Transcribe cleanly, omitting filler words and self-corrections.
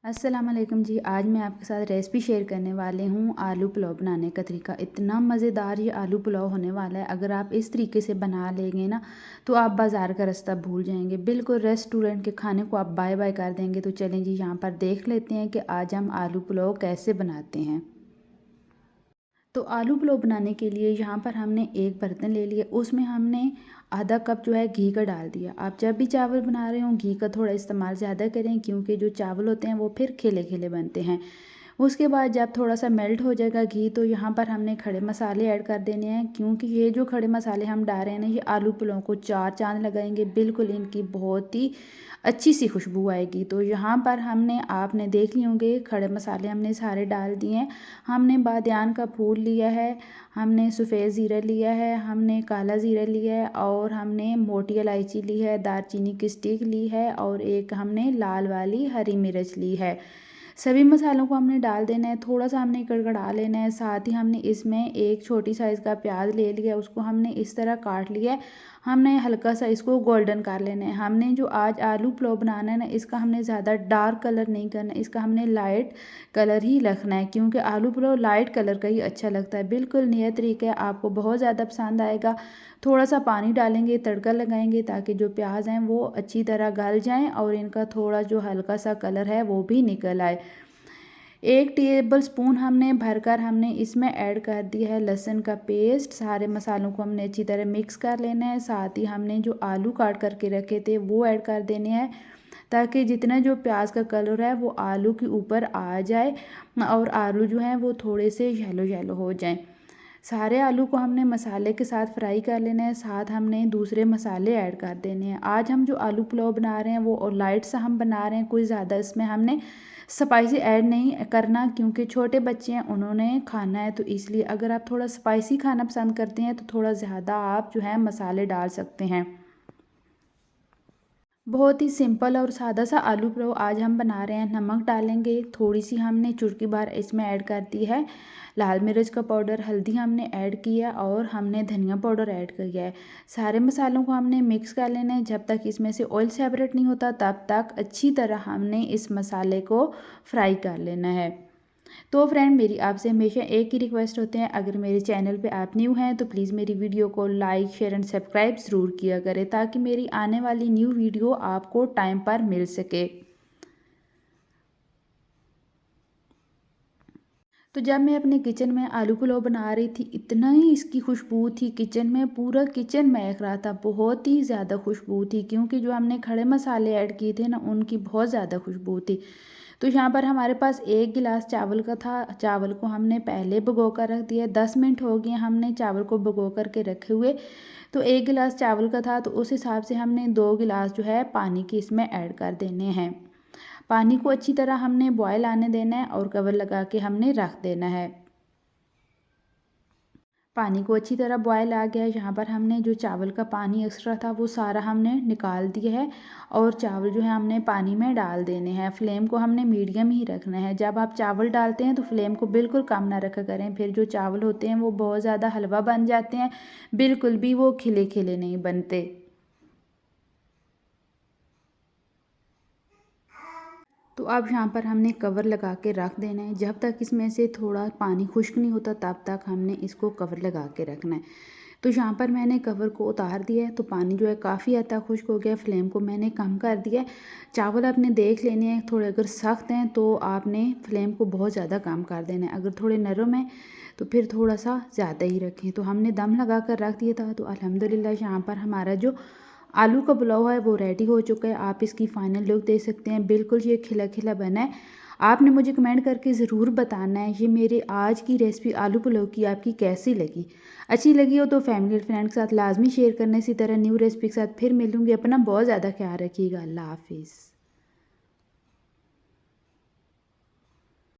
अस्सलाम वालेकुम जी। आज मैं आपके साथ रेसिपी शेयर करने वाले हूँ आलू पुलाव बनाने का तरीका। इतना मज़ेदार ये आलू पुलाव होने वाला है, अगर आप इस तरीके से बना लेंगे ना तो आप बाज़ार का रास्ता भूल जाएंगे। बिल्कुल रेस्टोरेंट के खाने को आप बाय बाय कर देंगे। तो चलें जी, यहाँ पर देख लेते हैं कि आज हम आलू पुलाव कैसे बनाते हैं। तो आलू पुलाव बनाने के लिए यहाँ पर हमने एक बर्तन ले लिया, उसमें हमने आधा कप जो है घी का डाल दिया। आप जब भी चावल बना रहे हो घी का थोड़ा इस्तेमाल ज़्यादा करें, क्योंकि जो चावल होते हैं वो फिर खिले खिले बनते हैं। उसके बाद जब थोड़ा सा मेल्ट हो जाएगा घी, तो यहाँ पर हमने खड़े मसाले ऐड कर देने हैं, क्योंकि ये जो खड़े मसाले हम डाल रहे हैं ना, ये आलू पुलाव को चार चांद लगाएंगे। बिल्कुल इनकी बहुत ही अच्छी सी खुशबू आएगी। तो यहाँ पर हमने आपने देख लिए होंगे खड़े मसाले हमने सारे डाल दिए हैं। हमने बादियान का फूल लिया है, हमने सफ़ेद ज़ीरा लिया है, हमने काला ज़ीरा लिया है, और हमने मोटी इलायची ली है, दालचीनी की स्टिक ली है, और एक हमने लाल वाली हरी मिर्च ली है। सभी मसालों को हमने डाल देना है, थोड़ा सा हमने गड़गड़ा लेना है। साथ ही हमने इसमें एक छोटी साइज़ का प्याज ले लिया, उसको हमने इस तरह काट लिया है। हमने हल्का सा इसको गोल्डन कर लेना है। हमने जो आज आलू पुलाव बनाना है ना, इसका हमने ज़्यादा डार्क कलर नहीं करना, इसका हमने लाइट कलर ही रखना है, क्योंकि आलू पुलाव लाइट कलर का ही अच्छा लगता है। बिल्कुल नया तरीका है, आपको बहुत ज़्यादा पसंद आएगा। थोड़ा सा पानी डालेंगे, तड़का लगाएंगे, ताकि जो प्याज हैं वो अच्छी तरह गल जाएं और इनका थोड़ा जो हल्का सा कलर है वो भी निकल आए। 1 टेबल स्पून हमने भरकर हमने इसमें ऐड कर दिया है लहसुन का पेस्ट। सारे मसालों को हमने अच्छी तरह मिक्स कर लेना है। साथ ही हमने जो आलू काट करके रखे थे वो ऐड कर देने हैं, ताकि जितना जो प्याज का कलर है वो आलू के ऊपर आ जाए और आलू जो हैं वो थोड़े से येलो येलो हो जाएं। सारे आलू को हमने मसाले के साथ फ्राई कर लेना है। साथ हमने दूसरे मसाले ऐड कर देने हैं। आज हम जो आलू पुलाव बना रहे हैं वो और लाइट सा हम बना रहे हैं, कोई ज़्यादा इसमें हमने स्पाइसी ऐड नहीं करना, क्योंकि छोटे बच्चे हैं उन्होंने खाना है। तो इसलिए अगर आप थोड़ा स्पाइसी खाना पसंद करते हैं तो थोड़ा ज़्यादा आप जो है मसाले डाल सकते हैं। बहुत ही सिंपल और सादा सा आलू पुलाव आज हम बना रहे हैं। नमक डालेंगे, थोड़ी सी हमने चुटकी भर इसमें ऐड कर दी है लाल मिर्च का पाउडर, हल्दी हमने ऐड किया और हमने धनिया पाउडर ऐड किया है। सारे मसालों को हमने मिक्स कर लेना है। जब तक इसमें से ऑयल सेपरेट नहीं होता तब तक अच्छी तरह हमने इस मसाले को फ्राई कर लेना है। तो फ्रेंड, मेरी आपसे हमेशा एक ही रिक्वेस्ट होते हैं, अगर मेरे चैनल पे आप न्यू हैं तो प्लीज़ मेरी वीडियो को लाइक शेयर एंड सब्सक्राइब ज़रूर किया करें, ताकि मेरी आने वाली न्यू वीडियो आपको टाइम पर मिल सके। तो जब मैं अपने किचन में आलू पुलाव बना रही थी, इतना ही इसकी खुशबू थी किचन में, पूरा किचन महक रहा था। बहुत ही ज़्यादा खुशबू थी, क्योंकि जो हमने खड़े मसाले ऐड किए थे ना, उनकी बहुत ज़्यादा खुशबू थी। तो यहाँ पर हमारे पास 1 गिलास चावल का था। चावल को हमने पहले भिगो कर रख दिया, 10 मिनट हो गए हमने चावल को भिगो करके रखे हुए। तो 1 गिलास चावल का था, तो उस हिसाब से हमने 2 गिलास जो है पानी की इसमें ऐड कर देने हैं। पानी को अच्छी तरह हमने बॉयल आने देना है और कवर लगा के हमने रख देना है। पानी को अच्छी तरह बॉयल आ गया है। यहाँ पर हमने जो चावल का पानी एक्स्ट्रा था वो सारा हमने निकाल दिया है, और चावल जो है हमने पानी में डाल देने हैं। फ्लेम को हमने मीडियम ही रखना है। जब आप चावल डालते हैं तो फ्लेम को बिल्कुल कम ना रखा करें, फिर जो चावल होते हैं वो बहुत ज़्यादा हलवा बन जाते हैं, बिल्कुल भी वो खिले खिले नहीं बनते। तो अब यहाँ पर हमने कवर लगा के रख देना है। जब तक इसमें से थोड़ा पानी खुश्क नहीं होता तब तक हमने इसको कवर लगा के रखना है। तो यहाँ पर मैंने कवर को उतार दिया है, तो पानी जो है काफ़ी हद तक खुश्क हो गया। फ्लेम को मैंने कम कर दिया है। चावल आपने देख लेने हैं, थोड़े अगर सख्त हैं तो आपने फ्लेम को बहुत ज़्यादा कम कर देना है, अगर थोड़े नरम है तो फिर थोड़ा सा ज़्यादा ही रखें। तो हमने दम लगा कर रख दिया था। तो अल्हम्दुलिल्लाह यहाँ पर हमारा जो आलू का पुलाव है वो रेडी हो चुका है। आप इसकी फ़ाइनल लुक देख सकते हैं, बिल्कुल ये खिला खिला बना है। आपने मुझे कमेंट करके ज़रूर बताना है ये मेरे आज की रेसिपी आलू पुलाव की आपकी कैसी लगी। अच्छी लगी हो तो फैमिली और फ्रेंड के साथ लाजमी शेयर करना। इसी तरह न्यू रेसिपी के साथ फिर मिलूँगी। अपना बहुत ज़्यादा ख्याल रखिएगा। अल्लाह हाफिज़।